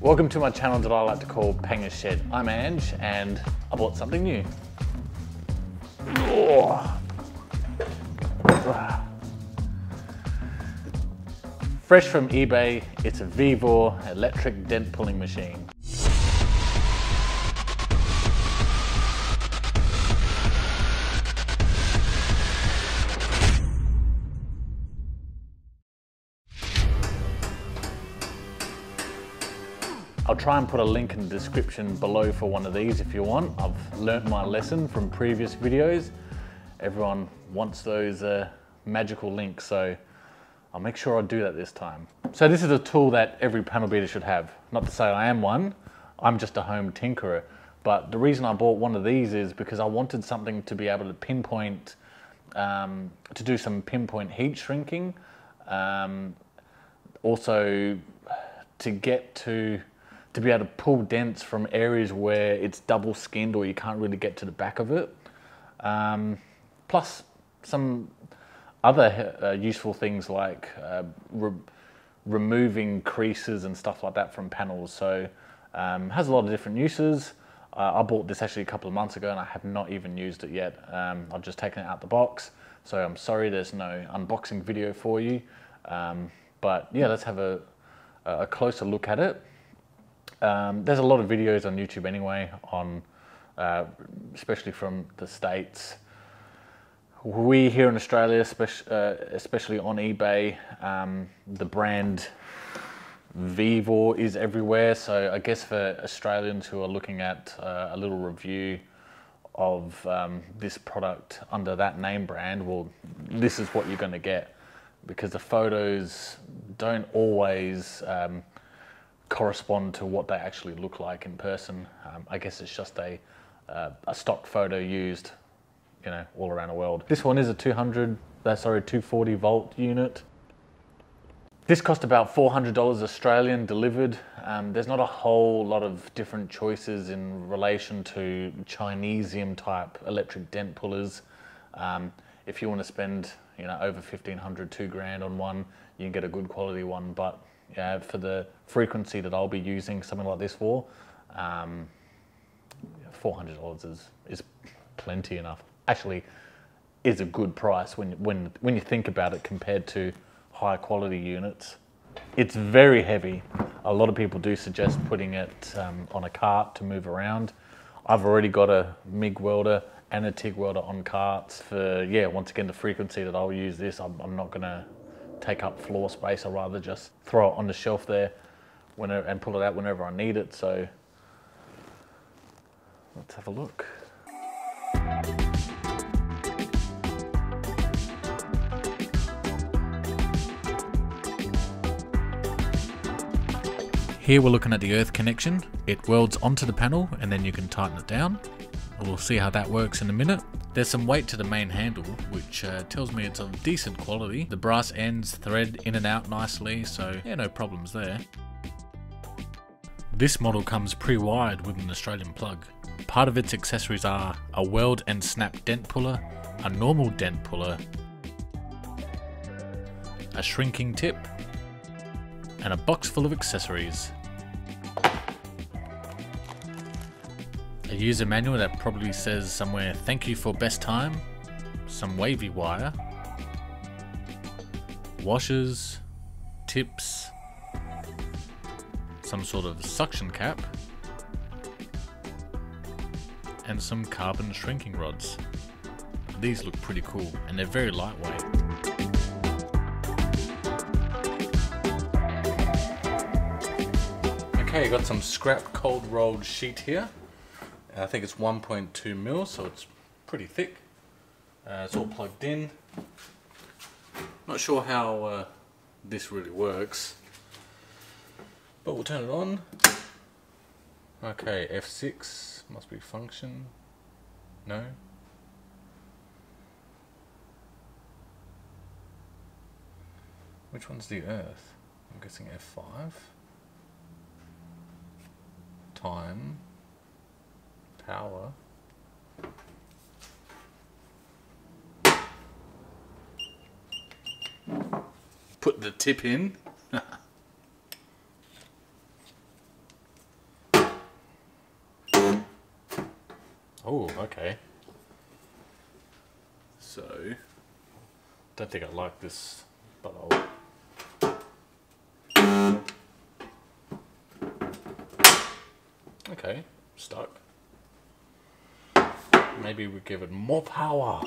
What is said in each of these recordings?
Welcome to my channel that I like to call Pangaz Shed. I'm Ange and I bought something new. Fresh from eBay, it's a VEVOR electric dent pulling machine. I'll try and put a link in the description below for one of these if you want. I've learnt my lesson from previous videos. Everyone wants those magical links, so I'll make sure I do that this time. So this is a tool that every panel beater should have. Not to say I am one, I'm just a home tinkerer. But the reason I bought one of these is because I wanted something to be able to pinpoint, to do some pinpoint heat shrinking. Also to be able to pull dents from areas where it's double skinned or you can't really get to the back of it. Plus some other useful things like removing creases and stuff like that from panels. So has a lot of different uses. I bought this actually a couple of months ago and I have not even used it yet. I've just taken it out the box. So I'm sorry there's no unboxing video for you. But yeah, let's have a closer look at it. There's a lot of videos on YouTube anyway, on especially from the States. We here in Australia, especially on eBay, the brand VEVOR is everywhere. So I guess for Australians who are looking at a little review of this product under that name brand, well, this is what you're going to get, because the photos don't always correspond to what they actually look like in person. I guess it's just a stock photo used, you know, all around the world. This one is a 240 volt unit. This cost about $400 Australian delivered. There's not a whole lot of different choices in relation to Chinesium type electric dent pullers. If you want to spend, you know, over 1,500, 2 grand on one, you can get a good quality one. But yeah, for the frequency that I'll be using something like this for, $400 is plenty enough. Actually, is a good price when you think about it compared to high quality units. It's very heavy. A lot of people do suggest putting it on a cart to move around. I've already got a MIG welder and a TIG welder on carts for, yeah, once again, the frequency that I'll use this. I'm not gonna take up floor space. I'd rather just throw it on the shelf there and pull it out whenever I need it. So let's have a look. Here we're looking at the earth connection. It welds onto the panel and then you can tighten it down. We'll see how that works in a minute. There's some weight to the main handle, which tells me it's of decent quality. The brass ends thread in and out nicely, so yeah, no problems there. This model comes pre-wired with an Australian plug. Part of its accessories are a weld and snap dent puller, a normal dent puller, a shrinking tip, and a box full of accessories. A user manual that probably says somewhere, "Thank you for best time," some wavy wire, washers, tips, some sort of suction cap, and some carbon shrinking rods. These look pretty cool and they're very lightweight. Okay, got some scrap cold rolled sheet here. I think it's 1.2 mil, so it's pretty thick. It's all plugged in. Not sure how this really works, but we'll turn it on. Okay, F6 must be function. No. Which one's the earth? I'm guessing F5. Time. Power. Put the tip in. Oh, okay. So, don't think I like this, but I'll... Okay, stuck. Maybe we give it more power.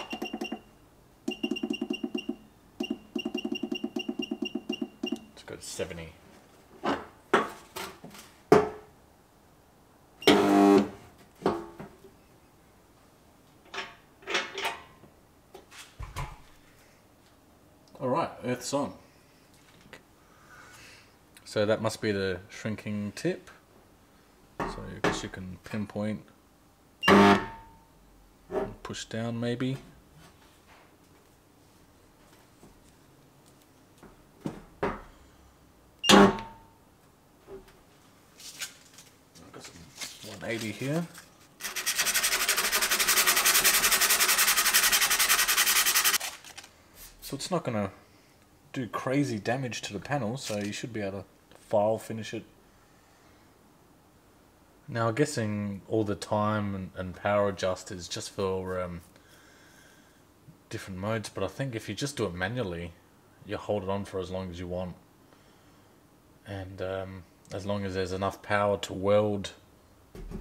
Let's go to 70. Alright, earth's on. So that must be the shrinking tip. So I guess you can pinpoint, push down maybe. I've got some 180 here. So it's not going to do crazy damage to the panel, so you should be able to file finish it. Now I'm guessing all the time and power adjust is just for different modes, but I think if you just do it manually, you hold it on for as long as you want. And as long as there's enough power to weld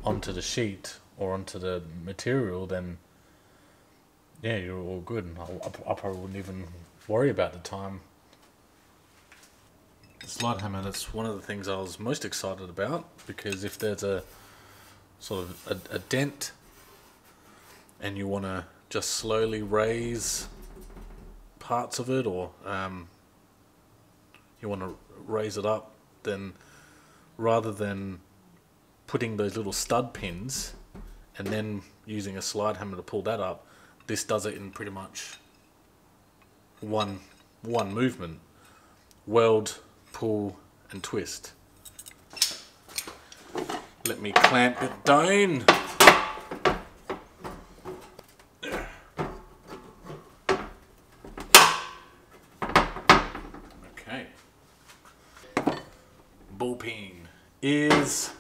onto the sheet or onto the material, then yeah, you're all good. I probably wouldn't even worry about the time. The slide hammer, that's one of the things I was most excited about, because if there's a sort of a dent and you want to just slowly raise parts of it, or you want to raise it up, then rather than putting those little stud pins and then using a slide hammer to pull that up, this does it in pretty much one movement. Weld, pull and twist. Let me clamp it down. Okay. Ball peen is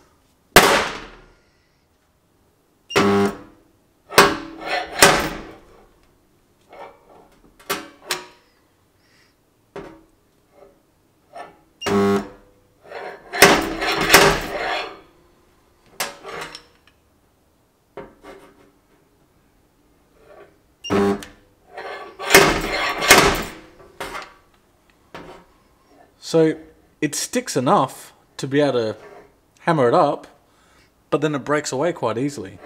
so it sticks enough to be able to hammer it up, but then it breaks away quite easily.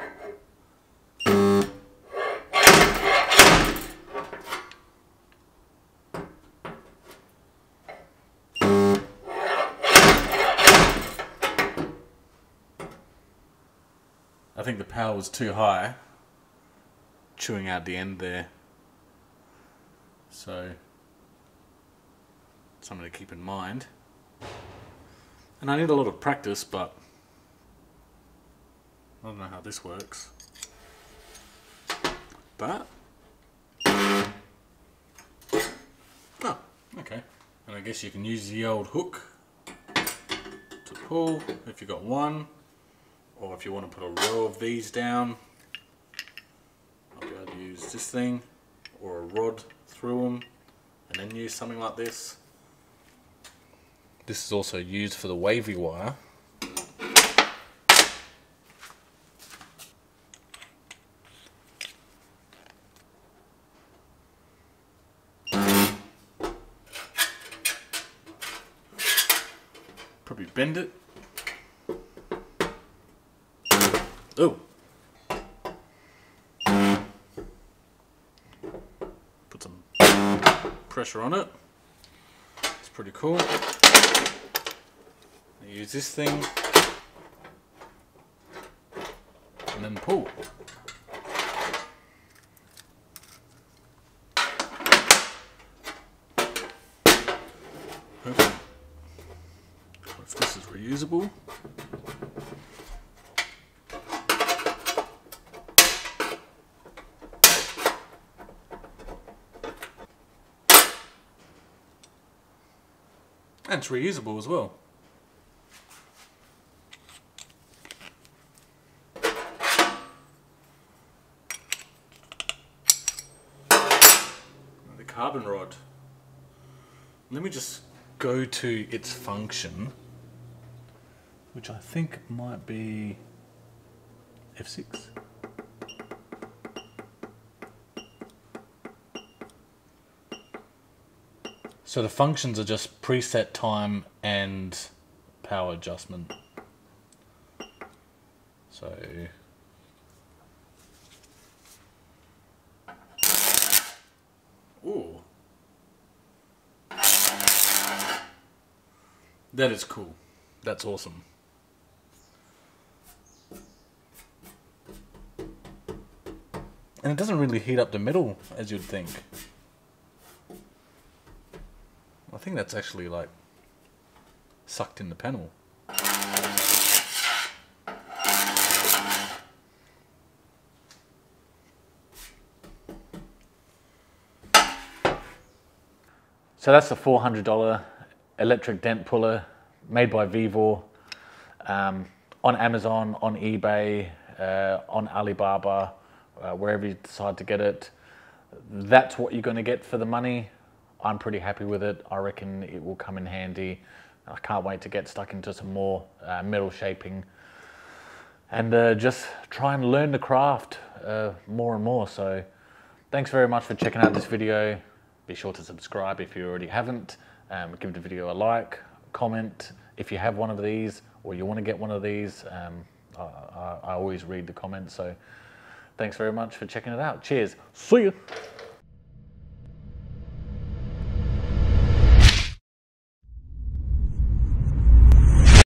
I think the power was too high, chewing out the end there. So something to keep in mind. And I need a lot of practice, but I don't know how this works. But oh, okay. And I guess you can use the old hook to pull if you've got one, or if you want to put a row of these down, I'll be able to use this thing or a rod through them and then use something like this. This is also used for the wavy wire. Probably bend it. Oh! Put some pressure on it. It's pretty cool. Use this thing and then pull. Okay. If this is reusable. And it's reusable as well. carbon rod. Let me just go to its function, which I think might be F6. So the functions are just preset time and power adjustment. So ooh. That is cool. That's awesome. And it doesn't really heat up the metal as you'd think. I think that's actually like sucked in the panel. So that's the $400 electric dent puller made by VEVOR, on Amazon, on eBay, on Alibaba, wherever you decide to get it. That's what you're going to get for the money. I'm pretty happy with it. I reckon it will come in handy. I can't wait to get stuck into some more metal shaping and just try and learn the craft more and more. So thanks very much for checking out this video. Be sure to subscribe if you already haven't. Give the video a like, comment if you have one of these or you want to get one of these. I always read the comments, so thanks very much for checking it out. Cheers. See you.